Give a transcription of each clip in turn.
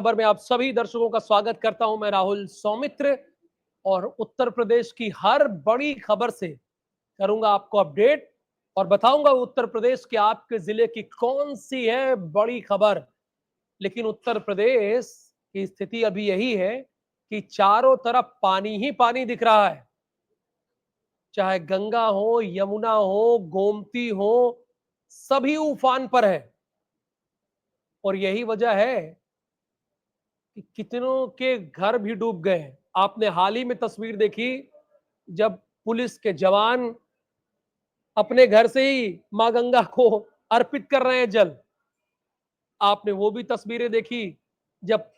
खबर में आप सभी दर्शकों का स्वागत करता हूं। मैं राहुल सौमित्र और उत्तर प्रदेश की हर बड़ी खबर से करूंगा आपको अपडेट और बताऊंगा उत्तर प्रदेश के आपके जिले की कौन सी है बड़ी खबर। लेकिन उत्तर प्रदेश की स्थिति अभी यही है कि चारों तरफ पानी ही पानी दिख रहा है, चाहे गंगा हो, यमुना हो, गोमती हो, सभी उफान पर है। और यही वजह है कि कितनों के घर भी डूब गए हैं। आपने हाल ही में तस्वीर देखी जब पुलिस के जवान अपने घर से ही मां गंगा को अर्पित कर रहे हैं जल। आपने वो भी तस्वीरें देखी जब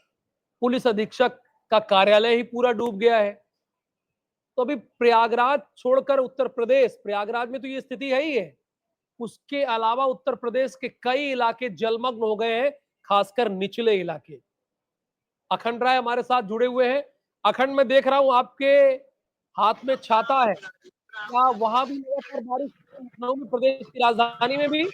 पुलिस अधीक्षक का कार्यालय ही पूरा डूब गया है। तो अभी प्रयागराज छोड़कर उत्तर प्रदेश, प्रयागराज में तो ये स्थिति है ही है, उसके अलावा उत्तर प्रदेश के कई इलाके जलमग्न हो गए हैं, खासकर निचले इलाके। अखंड राय हमारे साथ जुड़े हुए हैं। अखंड, मैं देख रहा हूं आपके हाथ में छाता है, क्या वहां भी लगातार बारिश, लखनऊ में, प्रदेश की राजधानी में भी?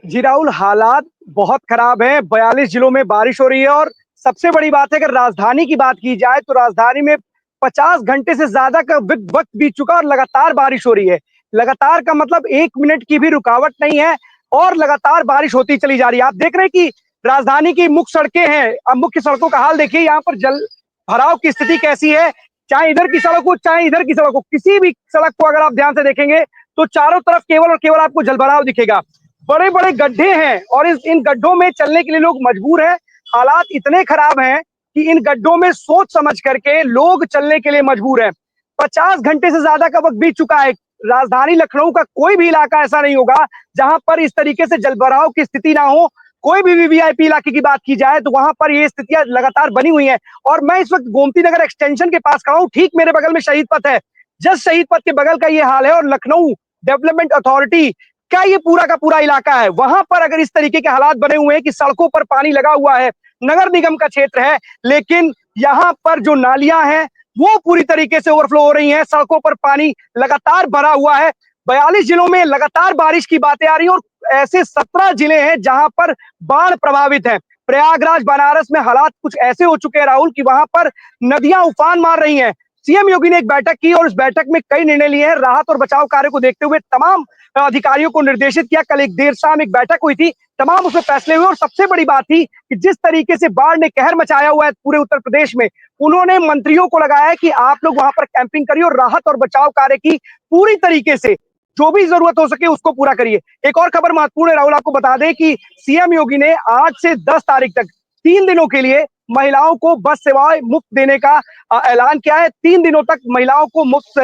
जी राहुल, हालात बहुत खराब हैं। 42 जिलों में बारिश हो रही है और सबसे बड़ी बात है, अगर राजधानी की बात की जाए तो राजधानी में 50 घंटे से ज्यादा का वक्त बीत चुका और लगातार बारिश हो रही है। लगातार का मतलब 1 मिनट की भी रुकावट नहीं है और लगातार बारिश होती चली जा रही है। आप देख रहे हैं कि राजधानी की मुख्य सड़कें हैं, अब मुख्य सड़कों का हाल देखिए, यहाँ पर जल भराव की स्थिति कैसी है। चाहे इधर की सड़क हो चाहे इधर की सड़क हो, किसी भी सड़क को अगर आप ध्यान से देखेंगे तो चारों तरफ केवल और केवल आपको जलभराव दिखेगा। बड़े बड़े गड्ढे हैं और इन गड्ढों में चलने के लिए लोग मजबूर हैं। हालात इतने खराब हैं कि इन गड्ढों में सोच समझ करके लोग चलने के लिए मजबूर हैं। 50 घंटे से ज्यादा का वक्त बीत चुका है। राजधानी लखनऊ का कोई भी इलाका ऐसा नहीं होगा जहां पर इस तरीके से जलभराव की स्थिति ना हो। कोई भी वीवीआईपी इलाके की बात की जाए तो वहां पर ये स्थितियां लगातार बनी हुई हैं। और मैं इस वक्त गोमती नगर एक्सटेंशन के पास खड़ा हूं, ठीक मेरे बगल में शहीद पथ है। जस्ट शहीद पथ के बगल का ये हाल है और लखनऊ डेवलपमेंट अथॉरिटी क्या ये पूरा का पूरा इलाका है, वहां पर अगर इस तरीके के हालात बने हुए हैं कि सड़कों पर पानी लगा हुआ है। नगर निगम का क्षेत्र है लेकिन यहाँ पर जो नालियां हैं वो पूरी तरीके से ओवरफ्लो हो रही हैं, सड़कों पर पानी लगातार भरा हुआ है। 42 जिलों में लगातार बारिश की बातें आ रही है और ऐसे 17 जिले हैं जहां पर बाढ़ प्रभावित है। प्रयागराज, बनारस में हालात कुछ ऐसे हो चुके हैं राहुल कि वहां पर नदियां उफान मार रही हैं। सीएम योगी ने एक बैठक की और उस बैठक में कई निर्णय लिए हैं। राहत और बचाव कार्य को देखते हुए तमाम अधिकारियों को निर्देशित किया। कल एक देर शाम एक बैठक हुई थी, तमाम उसमें फैसले हुए और सबसे बड़ी बात थी कि जिस तरीके से बाढ़ ने कहर मचाया हुआ है पूरे उत्तर प्रदेश में, उन्होंने मंत्रियों को लगाया कि आप लोग वहां पर कैंपिंग करिए और राहत और बचाव कार्य की पूरी तरीके से जो भी जरूरत हो सके उसको पूरा करिए। एक और खबर महत्वपूर्ण है राहुल, आपको बता दें कि सीएम योगी ने 8 से 10 तारीख तक 3 दिनों के लिए महिलाओं को बस सेवाएं मुफ्त देने का ऐलान किया है। 3 दिनों तक महिलाओं को मुफ्त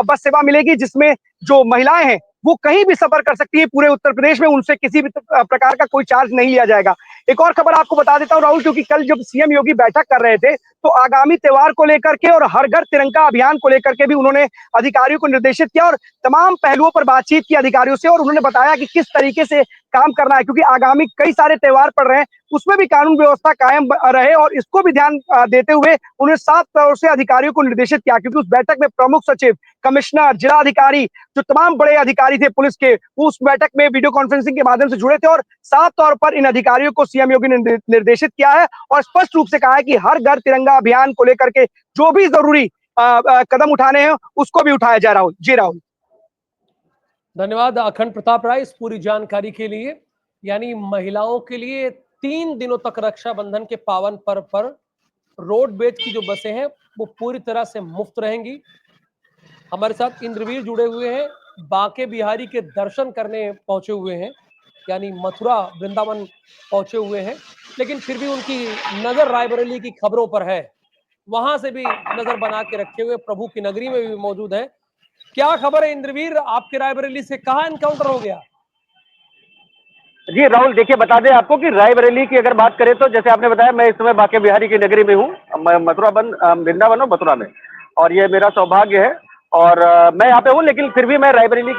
बस सेवा मिलेगी, जिसमें जो महिलाएं हैं वो कहीं भी सफर कर सकती है पूरे उत्तर प्रदेश में, उनसे किसी भी प्रकार का कोई चार्ज नहीं लिया जाएगा। एक और खबर आपको बता देता हूं राहुल, क्योंकि कल जब सीएम योगी बैठक कर रहे थे तो आगामी त्योहार को लेकर के और हर घर तिरंगा अभियान को लेकर के भी उन्होंने अधिकारियों को निर्देशित किया और तमाम पहलुओं पर बातचीत की अधिकारियों से और उन्होंने बताया कि किस तरीके से काम करना है, क्योंकि आगामी कई सारे त्योहार पड़ रहे हैं, उसमें भी कानून व्यवस्था कायम रहे और इसको भी ध्यान देते हुए उन्होंने साफ तौर से अधिकारियों को निर्देशित किया। क्योंकि उस बैठक में प्रमुख सचिव, कमिश्नर, जिलाधिकारी, जो तमाम बड़े अधिकारी थे पुलिस के, वो उस बैठक में वीडियो कॉन्फ्रेंसिंग के माध्यम से जुड़े थे और साफ तौर पर इन अधिकारियों को सीएम योगी ने निर्देशित किया है और स्पष्ट रूप से कहा है कि हर घर तिरंगा अभियान को लेकर के जो भी जरूरी कदम उठाने हैं उसको भी उठाया जा रहा हो। जी राहुल। धन्यवाद अखंड प्रताप राय इस पूरी जानकारी के लिए। यानी महिलाओं के लिए 3 दिनों तक रक्षाबंधन के पावन पर्व पर रोडवेज की जो बसें हैं वो पूरी तरह से मुफ्त रहेंगी। हमारे साथ इंद्रवीर जुड़े हुए हैं, बांके बिहारी के दर्शन करने पहुंचे हुए हैं, यानी मथुरा वृंदावन पहुंचे हुए हैं, लेकिन फिर भी उनकी नजर रायबरेली की खबरों पर है, वहां से भी नजर बना के रखे हुए प्रभु की नगरी में भी मौजूद है। क्या खबर है इंद्रवीर, आपके रायबरेली से कहां एनकाउंटर हो गया? जी राहुल, देखिए बता दें आपको कि रायबरेली की अगर बात करें तो जैसे आपने बताया, मैं इस समय बांके बिहारी की नगरी में हूँ, मथुरा वृंदावन और मथुरा में, और ये मेरा सौभाग्य है और मैं यहाँ पे हूँ। लेकिन फिर भी मैं रायबरेली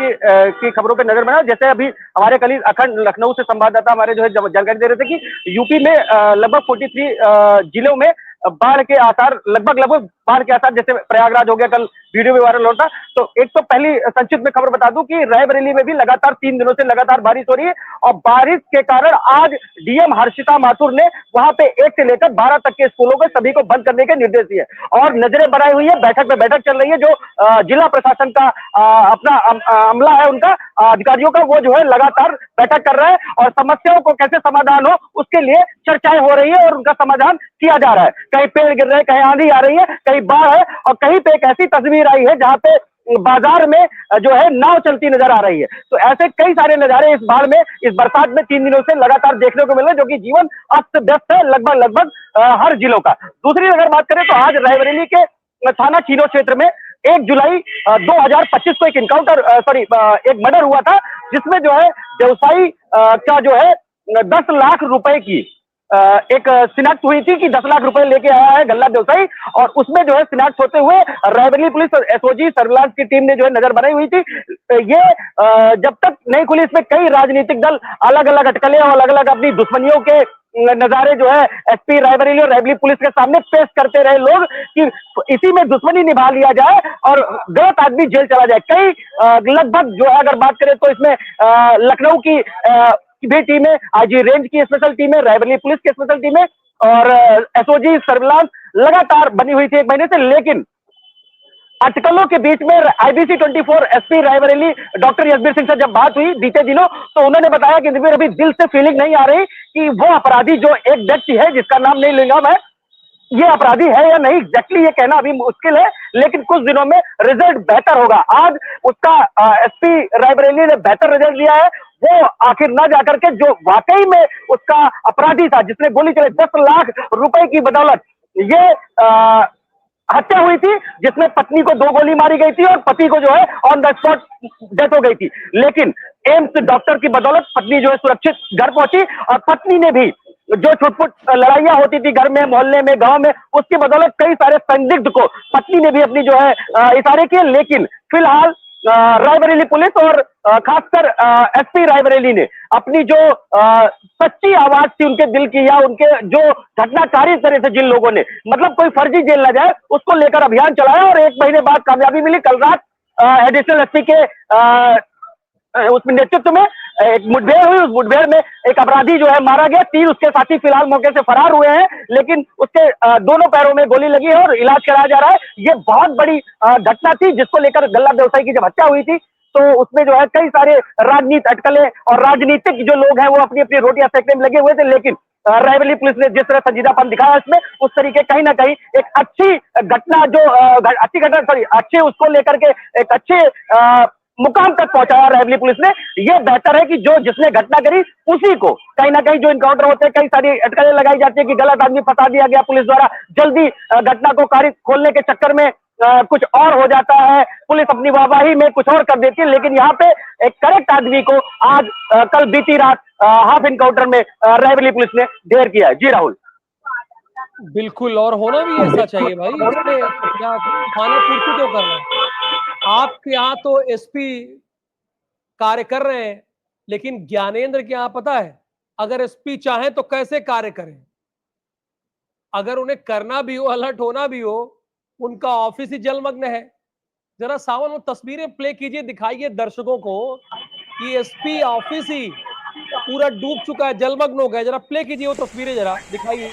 की खबरों पे नजर बना। जैसे अभी हमारे कल अखंड लखनऊ से संवाददाता हमारे जो है जानकारी दे रहे थे कि यूपी में लगभग 43 जिलों में बाढ़ के आसार लगभग बाढ़ के आसार, जैसे प्रयागराज हो गया, कल वीडियो भी वायरल होता। तो एक तो पहली संक्षिप्त में खबर बता दूं कि रायबरेली में भी लगातार 3 दिनों से लगातार बारिश हो रही है और बारिश के कारण आज डीएम हर्षिता माथुर ने वहां पे 1 से लेकर 12 तक के स्कूलों को सभी को बंद करने के निर्देश दिए और नजरें बनाई हुई है। बैठक पे बैठक चल रही है, जो जिला प्रशासन का अपना अमला है, उनका अधिकारियों का, वो जो है लगातार बैठक कर रहा है और समस्याओं को कैसे समाधान हो उसके लिए चर्चाएं हो रही है और उनका समाधान किया जा रहा है। कहीं पेड़ गिर रहे हैं, कहीं आंधी आ रही है, कहीं बाढ़ है और कहीं पे एक ऐसी तस्वीर आई है जहां पे बाजार में जो है नाव चलती नजर आ रही है। तो ऐसे कई सारे नजारे इस बाढ़ में, इस बरसात में 3 दिनों से लगातार देखने को मिल रहे हैं, जो कि जीवन अस्त व्यस्त है लगभग हर जिलों का। दूसरी अगर बात करें तो आज रायबरेली के थाना चीनो क्षेत्र में 1 जुलाई 2025 को एक एक मर्डर हुआ था, जिसमें जो है व्यवसायी का जो है 10 लाख रुपए की एक शिनाख्त हुई थी कि 10 लाख रुपए लेके आया है गल्ला व्यवसायी और उसमें जो है शिनाख्त होते हुए रायबरेली पुलिस और एसओजी सर्विलांस की टीम ने जो है नजर बनाई हुई थी। ये जब तक नहीं खुली, इसमें कई राजनीतिक दल अलग अलग अटकलें और अलग अलग अपनी दुश्मनियों के नजारे जो है एसपी रायबरेली और रायबरेली पुलिस के सामने पेश करते रहे लोग कि इसी में दुश्मनी निभा लिया जाए और गलत आदमी जेल चला जाए। कई लगभग जो है अगर बात करें तो इसमें लखनऊ की भी टीम है, आईजी रेंज की स्पेशल टीम है, रायबरेली पुलिस की स्पेशल टीम है और एसओजी सर्विलांस लगातार बनी हुई थी 1 महीने से। लेकिन अटकलों के बीच में IBC 24 SP Raebareli doctor Yashbir Singh से जब बात हुई बीते दिनों, तो उन्होंने बताया कि अभी दिल से फीलिंग नहीं आ रही कि वो अपराधी जो एक व्यक्ति है जिसका नाम नहीं लूंगा मैं, ये अपराधी है या नहीं एग्जैक्टली ये कहना अभी मुश्किल है, लेकिन कुछ दिनों में रिजल्ट बेहतर होगा। आज उसका एसपी रायबरेली ने बेहतर रिजल्ट दिया है। वो आखिर ना जाकर के जो वाकई में उसका अपराधी था जिसने गोली चलाई 10 लाख रुपए की बदौलत ये हत्या हुई थी, जिसमें पत्नी को 2 गोली मारी गई थी और पति को जो है ऑन द स्पॉट डेथ हो गई थी। लेकिन एम्स डॉक्टर की बदौलत पत्नी जो है सुरक्षित घर पहुंची और पत्नी ने भी जो छुटपुट लड़ाइयां होती थी घर में, मोहल्ले में, गांव में, उसकी बदौलत कई सारे संदिग्ध को पत्नी ने भी अपनी जो है इशारे किए। लेकिन फिलहाल रायबरेली पुलिस और खासकर एसपी रायबरेली ने अपनी जो सच्ची आवाज थी उनके दिल की, या उनके जो घटनाकारी तरह से जिन लोगों ने मतलब कोई फर्जी जेल न जाए उसको लेकर अभियान चलाया और 1 महीने बाद कामयाबी मिली। कल रात एडिशनल एसपी के उसमें नेतृत्व में एक मुठभेड़ हुई। उस मुठभेड़ में एक अपराधी जो है मारा गया, 3 उसके साथी फिलहाल मौके से फरार हुए हैं, लेकिन उसके दोनों पैरों में गोली लगी है और इलाज कराया जा रहा है। ये बहुत बड़ी घटना थी जिसको लेकर गल्ला व्यवसायी की जब हत्या हुई थी तो उसमें जो है कई सारे राजनीतिक अटकलें और राजनीतिक जो लोग हैं वो अपनी अपनी रोटियां सेकने में लगे हुए थे। लेकिन रायबरेली पुलिस ने जिस तरह संजीदापन दिखाया इसमें, उस तरीके कहीं ना कहीं एक अच्छी घटना जो अच्छे उसको लेकर के एक अच्छे मुकाम तक पहुंचाया रायबरेली पुलिस ने। यह बेहतर है कि जो जिसने घटना करी उसी को कहीं ना कहीं जो इनकाउंटर होते हैं, कई सारी अटकलें लगाई जाती है कि गलत आदमी फंसा दिया गया पुलिस द्वारा, जल्दी घटना को खारिज खोलने के चक्कर में कुछ और हो जाता है, पुलिस अपनी वाहवाही में कुछ और कर देती है। लेकिन यहाँ पे एक करेक्ट आदमी को आज कल बीती रात हाफ इनकाउंटर में रायबरेली पुलिस ने ढेर किया है। जी राहुल। बिल्कुल, और होना भी ऐसा चाहिए भाई। इसमें क्या खाना पूर्ति क्यों करना है? आपके यहाँ तो एसपी कार्य कर रहे हैं, लेकिन ज्ञानेंद्र के यहाँ पता है अगर एसपी चाहे तो कैसे कार्य करें। अगर उन्हें करना भी हो, अलर्ट होना भी हो, उनका ऑफिस ही जलमग्न है। जरा सावन वो तस्वीरें प्ले कीजिए, दिखाइए दर्शकों को कि एसपी ऑफिस ही पूरा डूब चुका है, जलमग्न हो गया। जरा प्ले कीजिए वो तस्वीरें, जरा दिखाइए।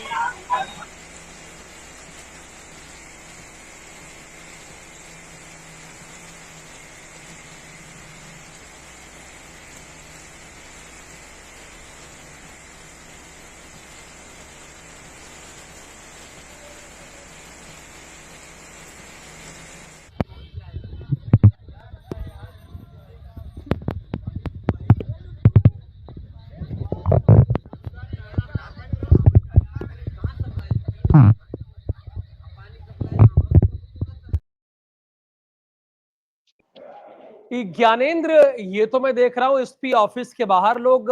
ज्ञानेंद्र, ये तो मैं देख रहा हूं एसपी ऑफिस के बाहर लोग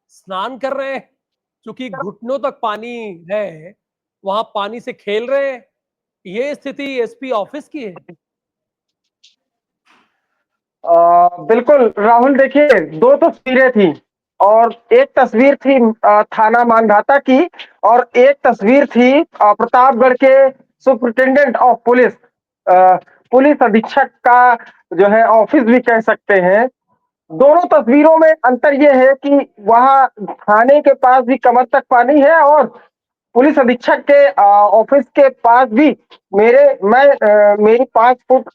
स्नान कर रहे हैं, क्योंकि घुटनों तक पानी है, वहां पानी से खेल रहे हैं। ये स्थिति एसपी ऑफिस की है। बिल्कुल राहुल, देखिए 2 तस्वीरें थी और एक तस्वीर थी थाना मानधाता की और एक तस्वीर थी प्रतापगढ़ के सुपरिटेंडेंट ऑफ पुलिस, पुलिस अधीक्षक का जो है ऑफिस भी कह सकते हैं। दोनों तस्वीरों में अंतर ये है कि वहां थाने के पास भी कमर तक पानी है और पुलिस अधीक्षक के ऑफिस के पास भी मेरी 5 फुट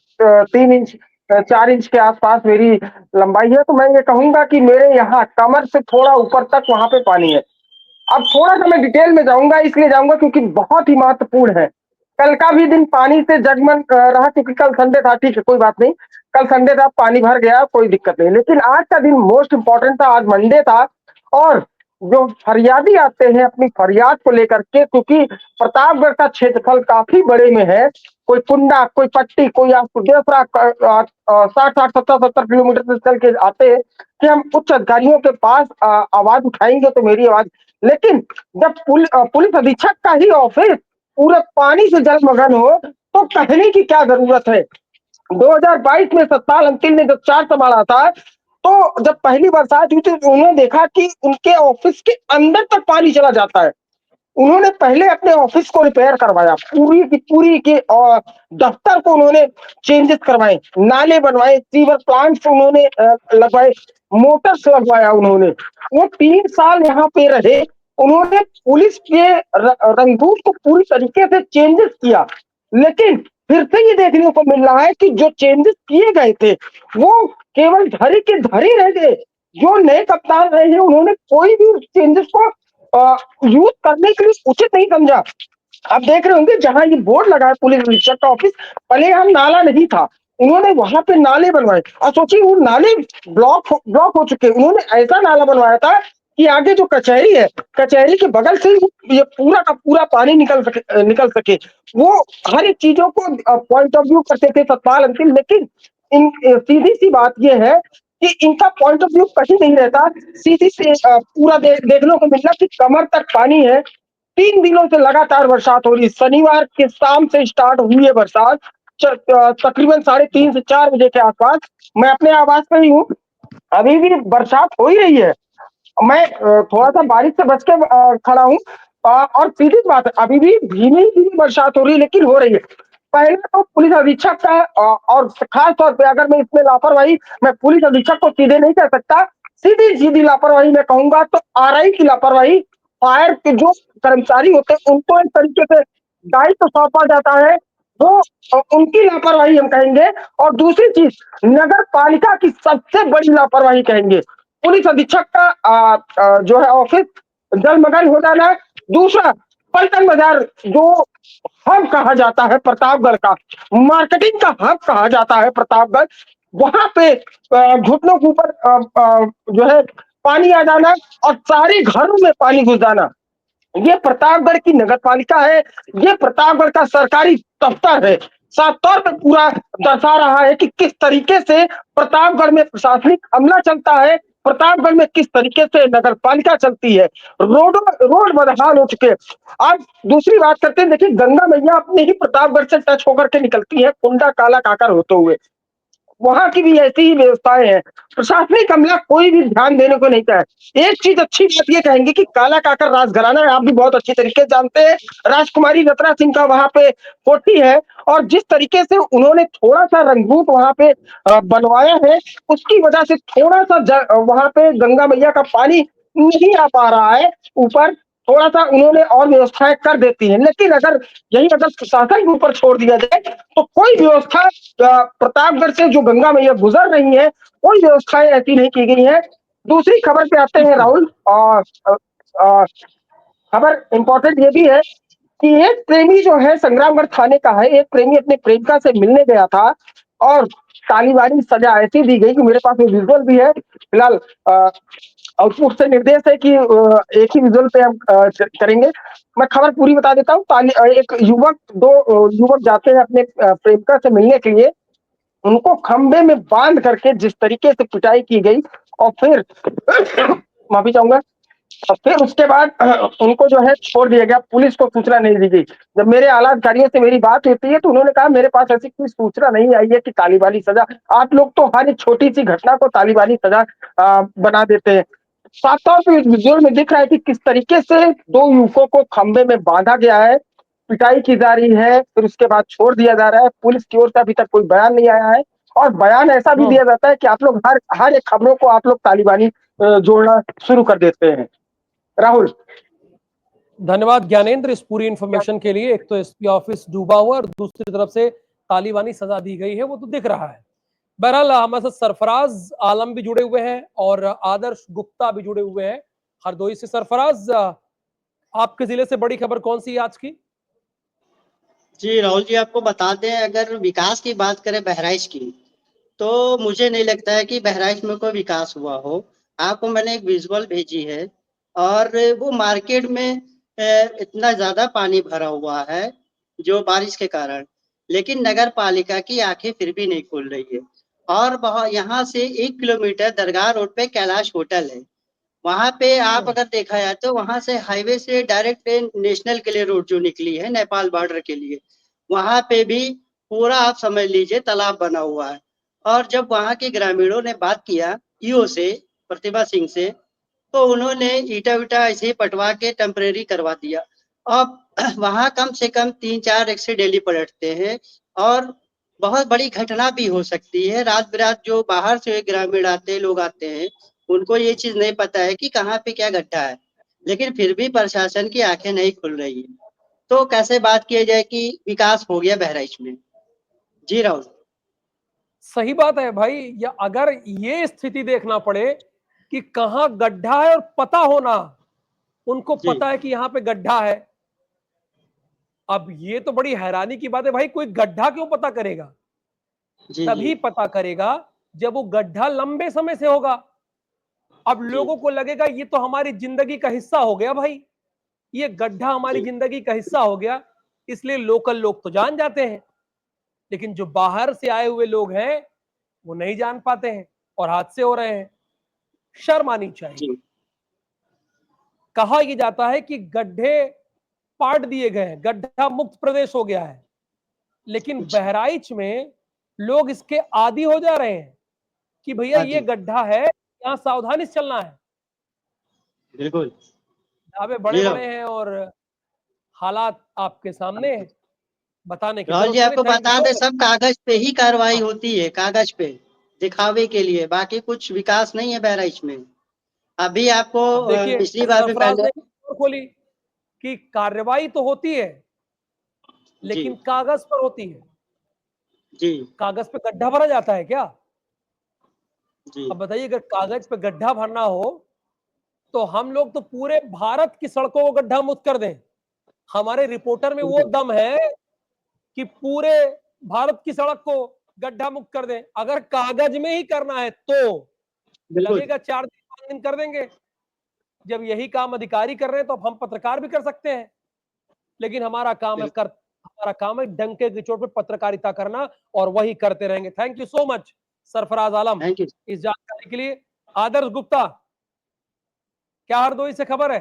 3 इंच 4 इंच के आसपास मेरी लंबाई है, तो मैं ये कहूंगा कि मेरे यहाँ कमर से थोड़ा ऊपर तक वहां पे पानी है। अब थोड़ा-सा मैं डिटेल में जाऊँगा, इसलिए जाऊँगा क्योंकि बहुत ही महत्वपूर्ण है। कल का भी दिन पानी से जगमग रहा क्योंकि कल संडे था, ठीक है, कोई बात नहीं। कल संडे था, पानी भर गया, कोई दिक्कत नहीं। लेकिन आज का दिन मोस्ट इम्पोर्टेंट था, आज मंडे था और जो फरियादी आते हैं अपनी फरियाद को लेकर के, क्योंकि प्रतापगढ़ का क्षेत्रफल काफ़ी बड़े में है। कोई कुंडा, कोई पट्टी, कोई देवसरा 60-60, 70-70 किलोमीटर से चल के आते हैं कि हम उच्च अधिकारियों के पास आवाज़ उठाएँगे तो मेरी आवाज़, लेकिन जब पुलिस अधीक्षक का ही ऑफिस पूरे पानी से जलमग्न हो तो कहने की क्या जरूरत है। 2022 में सतपाल अंतिल ने जब चार्ज संभाला था, तो जब पहली बरसात हुई तो उन्होंने देखा कि उनके ऑफिस के अंदर तक पानी चला जाता है। उन्होंने पहले अपने ऑफिस को रिपेयर करवाया, पूरी की पूरी के दफ्तर को उन्होंने चेंजेस करवाए, नाले बनवाए, सीवर प्लांट्स उन्होंने लगवाए, मोटर्स लगवाया उन्होंने। वो 3 साल यहाँ पे रहे, उन्होंने पुलिस के रंगरूप को पूरी तरीके से चेंजेस किया, लेकिन फिर से ये देखने को मिल रहा है कि जो चेंजेस किए गए थे वो केवल धरे के धरे रह गए। जो नए कप्तान रहे हैं उन्होंने कोई भी चेंजेस को यूज करने के लिए उचित नहीं समझा। आप देख रहे होंगे जहां ये बोर्ड लगा है पुलिस अधीक्षक का ऑफिस, पहले यहाँ नाला नहीं था, उन्होंने वहां पे नाले बनवाए और सोचिए वो नाले ब्लॉक हो चुके। उन्होंने ऐसा नाला बनवाया था कि आगे जो कचहरी है, कचहरी के बगल से ये पूरा का पूरा पानी निकल सके। वो हर एक चीजों को पॉइंट ऑफ व्यू करते थे सतपाल अंतिल, लेकिन इन सीधी सी बात ये है कि इनका पॉइंट ऑफ व्यू कहीं नहीं रहता। सीधी से पूरा देखने को मिला कि कमर तक पानी है। 3 दिनों से लगातार बरसात हो रही है। शनिवार के शाम से स्टार्ट हुई है बरसात, तकरीबन 3:30 से 4 बजे के आसपास। मैं अपने आवास पे ही हूँ, अभी भी बरसात हो ही रही है। मैं थोड़ा सा बारिश से बच के खड़ा हूँ और सीधी बात है, अभी भी धीमी धीमी बरसात हो रही है, लेकिन हो रही है। पहले तो पुलिस अधीक्षक का और खास तौर पे अगर मैं इसमें लापरवाही, मैं पुलिस अधीक्षक को सीधे नहीं कह सकता, सीधी सीधी लापरवाही मैं कहूंगा तो आरआई की लापरवाही। फायर के जो कर्मचारी होते हैं उनको एक तरीके से दायित्व सौंपा जाता है, वो उनकी लापरवाही हम कहेंगे। और दूसरी चीज, नगर पालिका की सबसे बड़ी लापरवाही कहेंगे, पुलिस अधीक्षक का जो है ऑफिस जलमग्न हो जाना। दूसरा, पलटन बाजार जो हब कहा जाता है प्रतापगढ़ का, मार्केटिंग का हब कहा जाता है प्रतापगढ़, वहां पे घुटनों के ऊपर जो है पानी आ जाना और सारे घरों में पानी घुस जाना। ये प्रतापगढ़ की नगर पालिका है, ये प्रतापगढ़ का सरकारी दफ्तर है। साफ तौर पर पूरा दर्शा रहा है कि किस तरीके से प्रतापगढ़ में प्रशासनिक अमला चलता है, प्रतापगढ़ में किस तरीके से नगर पालिका चलती है। रोड बदहाल हो चुके हैं। अब दूसरी बात करते हैं, देखिए गंगा मैया अपने ही प्रतापगढ़ से टच होकर के निकलती है, कुंडा काला काकर होते हुए। वहां की भी ऐसी ही व्यवस्थाएं हैं। प्रशासनिक अमला कोई भी ध्यान देने को नहीं चाहे। एक चीज अच्छी बात ये कहेंगे कि काला काकर राजघराना है, आप भी बहुत अच्छी तरीके से जानते हैं। राजकुमारी रत्ना सिंह का वहां पे कोठी है और जिस तरीके से उन्होंने थोड़ा सा रंगरूप वहां पे बनवाया है, उसकी वजह से थोड़ा सा वहां पे गंगा मैया का पानी नहीं आ पा रहा है ऊपर। थोड़ा सा उन्होंने और व्यवस्थाएं कर देती हैं, लेकिन अगर प्रशासन के ऊपर छोड़ दिया जाए तो कोई व्यवस्था प्रतापगढ़ से जो गंगा मैया गुजर रही है, कोई व्यवस्थाएं ऐसी नहीं की गई है। दूसरी खबर पे आते हैं राहुल, और खबर इंपॉर्टेंट ये भी है कि एक प्रेमी जो है संग्रामगढ़ थाने का है, एक प्रेमी अपने प्रेमिका से मिलने गया था और तालीबानी सजा ऐसी दी गई कि मेरे पास वो विजुअल भी है। फिलहाल आउटपुट से निर्देश है कि एक ही विजुअल पे हम करेंगे। मैं खबर पूरी बता देता हूँ। एक दो युवक जाते हैं अपने प्रेमिका से मिलने के लिए, उनको खंबे में बांध करके जिस तरीके से पिटाई की गई और फिर माफी चाहूंगा, और फिर उसके बाद उनको जो है छोड़ दिया गया, पुलिस को सूचना नहीं दी गई। जब मेरे आला अधिकारियों से मेरी बात होती है तो उन्होंने कहा मेरे पास ऐसी कोई सूचना नहीं आई है कि तालिबानी सजा। आप लोग तो हर एक छोटी सी घटना को तालिबानी सजा बना देते हैं। साफ तौर पर विजुअल में दिख रहा है कि किस तरीके से दो युवकों को खंबे में बांधा गया है पिटाई की जा रही है, फिर उसके बाद छोड़ दिया जा रहा है। पुलिस की ओर से अभी तक कोई बयान नहीं आया है, और बयान ऐसा भी दिया जाता है कि आप लोग हर हर एक खबरों को आप लोग तालिबानी जोड़ना शुरू कर देते हैं। राहुल, धन्यवाद ज्ञानेंद्र इस पूरी इंफॉर्मेशन के लिए। एक तो एसपी ऑफिस डूबा हुआ और दूसरी तरफ से तालिबानी सजा दी गई है, वो तो दिख रहा है। बहरहाल हमारे साथ सरफराज आलम भी जुड़े हुए हैं और आदर्श गुप्ता भी जुड़े हुए हैं हरदोई से। सरफराज, आपके जिले से बड़ी खबर कौन सी है आज की? जी राहुल जी, आपको बता दें, अगर विकास की बात करें बहराइच की, तो मुझे नहीं लगता है कि बहराइच में कोई विकास हुआ हो। आपको मैंने एक विजुअल भेजी है, और वो मार्केट में इतना ज्यादा पानी भरा हुआ है जो बारिश के कारण, लेकिन नगर पालिका की आंखें फिर भी नहीं खुल रही है। और बहुत यहाँ से 1 किलोमीटर दरगाह रोड पे कैलाश होटल है, वहां पे आप अगर देखा जाए तो वहां से हाईवे से डायरेक्ट नेशनल के लिए रोड जो निकली है नेपाल बॉर्डर के लिए, वहां पे भी पूरा आप समझ लीजिए तालाब बना हुआ है। और जब वहां के ग्रामीणों ने बात किया ईओ से, प्रतिभा सिंह से, तो उन्होंने ईटा विटा ऐसे ही पटवा के टेम्परेरी करवा दिया। अब वहां कम से कम 3-4 रिक्शे डेली पलटते हैं, और बहुत बड़ी घटना भी हो सकती है। रात बिरात जो बाहर से ग्रामीण आते हैं, लोग आते हैं, उनको ये चीज नहीं पता है कि कहाँ पे क्या गड्ढा है, लेकिन फिर भी प्रशासन की आंखें नहीं खुल रही है। तो कैसे बात किया जाए कि विकास हो गया बहराइच में? जी राहुल। सही बात है भाई। या अगर ये स्थिति देखना पड़े कि कहां गड्ढा है और पता होना, उनको जी पता है कि यहां पे गड्ढा है, अब ये तो बड़ी हैरानी की बात है भाई। कोई गड्ढा क्यों पता करेगा? जी जी तभी पता करेगा जब वो गड्ढा लंबे समय से होगा। अब जी लोगों को लगेगा ये तो हमारी जिंदगी का हिस्सा हो गया भाई, ये गड्ढा हमारी जी जिंदगी का हिस्सा हो गया, इसलिए लोकल लोग तो जान जाते हैं, लेकिन जो बाहर से आए हुए लोग हैं वो नहीं जान पाते हैं और हादसे हो रहे हैं। शर्म आनी चाहिए। जी कहा यह जाता है कि गड्ढे पाट दिए गए हैं, गड्ढा मुक्त प्रदेश हो गया है, लेकिन जी बहराइच में लोग इसके आदी हो जा रहे हैं कि भैया हाँ ये जी, गड्ढा है, यहां सावधानी से चलना है। बिल्कुल। ढाबे बड़े जी राहुल। बड़े हैं और हालात आपके सामने हैं, बताने की राहुल जी, जरूरत ही नहीं। आपको थैंक यू बता सो दें, मच। सब कागज पे ही कार्रवाई होती है, कागज पे दिखावे के लिए, बाकी कुछ विकास नहीं है बहराइच में। अभी आपको अब देखिए पिछली बार भी सरफराज पहले। ने और खोली कि कार्रवाई तो होती है जी लेकिन कागज पर होती है। जी कागज पे गड्ढा भरा जाता है क्या? जी अब बताइए, अगर कागज पे गड्ढा भरना हो तो हम लोग तो पूरे भारत की सड़कों को गड्ढा मुक्त कर दें। हमारे रिपोर्टर में वो बिल्कुल दम है कि पूरे भारत की सड़क को गड्ढा मुक्त कर दें। अगर कागज में ही करना है तो बिल्कुल लगेगा 4 दिन 5 दिन कर देंगे। जब यही काम अधिकारी कर रहे हैं तो अब हम पत्रकार भी कर सकते हैं, लेकिन हमारा काम है डंके की चोट पे पत्रकारिता करना, और वही करते रहेंगे। Thank you so much Sarfaraz Alam thank you. इस जानकारी के लिए। आदर्श गुप्ता, क्या हरदोई से खबर है?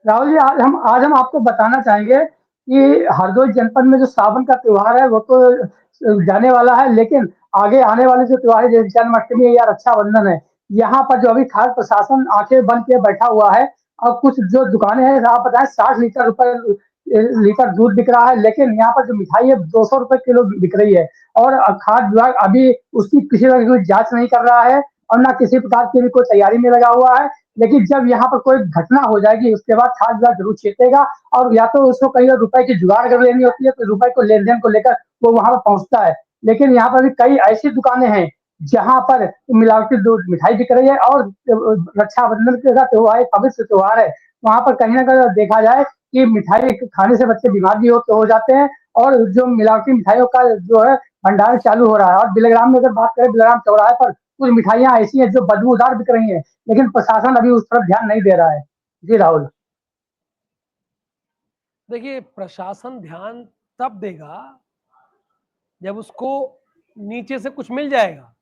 राहुल जी, आज हम आपको बताना चाहेंगे कि हरदोई जनपद में जो सावन का त्योहार है वो तो जाने वाला है, लेकिन आगे आने वाले जो त्योहार है जैसे जन्माष्टमी है या रक्षाबंधन है, यहाँ पर जो अभी खाद्य प्रशासन आंखें बंद किए बैठा हुआ है। और कुछ जो दुकानें हैं, आप बताएं, 60 लीटर दूध बिक रहा है, लेकिन यहाँ पर जो मिठाई है 200 रुपए किलो बिक रही है। और खाद्य विभाग अभी उसकी किसी तरह की कोई जांच नहीं कर रहा है, और ना किसी प्रकार की भी कोई तैयारी में लगा हुआ है। लेकिन जब यहाँ पर कोई घटना हो जाएगी उसके बाद खाद्य विभाग जरूर चेतेगा, और या तो उसको कहीं रुपए की जुगाड़ कर लेनी होती है, तो रुपए को लेन देन को लेकर वो वहां पर पहुंचता है। लेकिन यहाँ पर भी कई ऐसी दुकानें हैं जहां पर मिलावटी दूध मिठाई बिक रही है। और रक्षाबंधन का त्योहार एक पवित्र त्योहार है, वहां पर कहीं ना कहीं देखा जाए कि मिठाई खाने से बच्चे बीमार भी हो जाते हैं। और जो मिलावटी मिठाइयों का जो है भंडार चालू हो रहा है। और बिलग्राम में अगर बात करें, बिलग्राम चौराहे पर कुछ मिठाइयां ऐसी हैं जो बदबूदार बिक रही हैं, लेकिन प्रशासन अभी उस तरफ ध्यान नहीं दे रहा है। जी राहुल। देखिए, प्रशासन ध्यान तब देगा जब उसको नीचे से कुछ मिल जाएगा,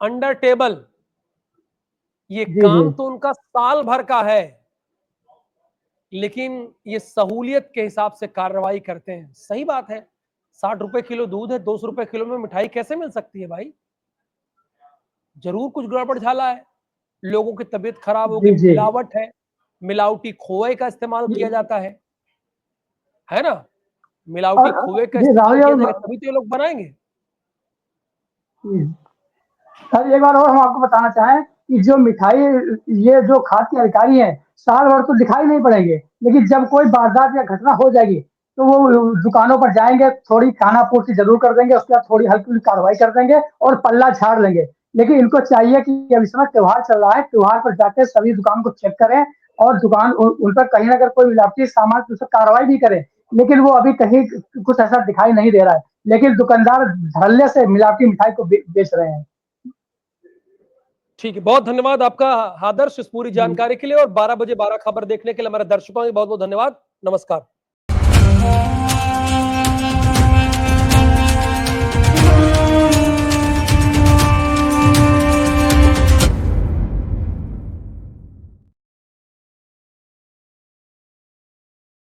अंडर टेबल। ये जी जी। काम तो उनका साल भर का है, लेकिन ये सहूलियत के हिसाब से कार्रवाई करते हैं। सही बात है, 60 रुपए किलो दूध है, 200 रुपए किलो में मिठाई कैसे मिल सकती है भाई? जरूर कुछ गड़बड़ झाला है, लोगों की तबीयत खराब होगी, जी जी। मिलावट है। मिलावटी खोए का इस्तेमाल किया जाता है ना? मिलावटी खोए का जी, इस्तेमाल राहुल किया जी, जाएगा तभी तो ये लोग बनाएंगे। सर एक बार और हम आपको बताना चाहें कि जो मिठाई, ये जो खाद्य के अधिकारी हैं, साल भर तो दिखाई नहीं पड़ेंगे, लेकिन जब कोई वारदात या घटना हो जाएगी तो वो दुकानों पर जाएंगे, थोड़ी खाना पूर्ति जरूर कर देंगे, उसके बाद थोड़ी हल्की हल्की कार्रवाई कर देंगे और पल्ला झाड़ लेंगे। लेकिन इनको चाहिए कि अभी समय त्योहार चल रहा है, त्योहार पर जाकर सभी दुकान को चेक करें और दुकान उन पर कहीं अगर कोई मिलावटी सामान तो उस पर कार्रवाई भी करें। लेकिन वो अभी कहीं कुछ ऐसा दिखाई नहीं दे रहा है, लेकिन दुकानदार धड़ल्ले से मिलावटी मिठाई को बेच रहे हैं। ठीक है, बहुत धन्यवाद आपका आदर्श इस पूरी जानकारी के लिए, और 12 बजे 12 खबर देखने के लिए हमारे दर्शकों के बहुत बहुत धन्यवाद। नमस्कार।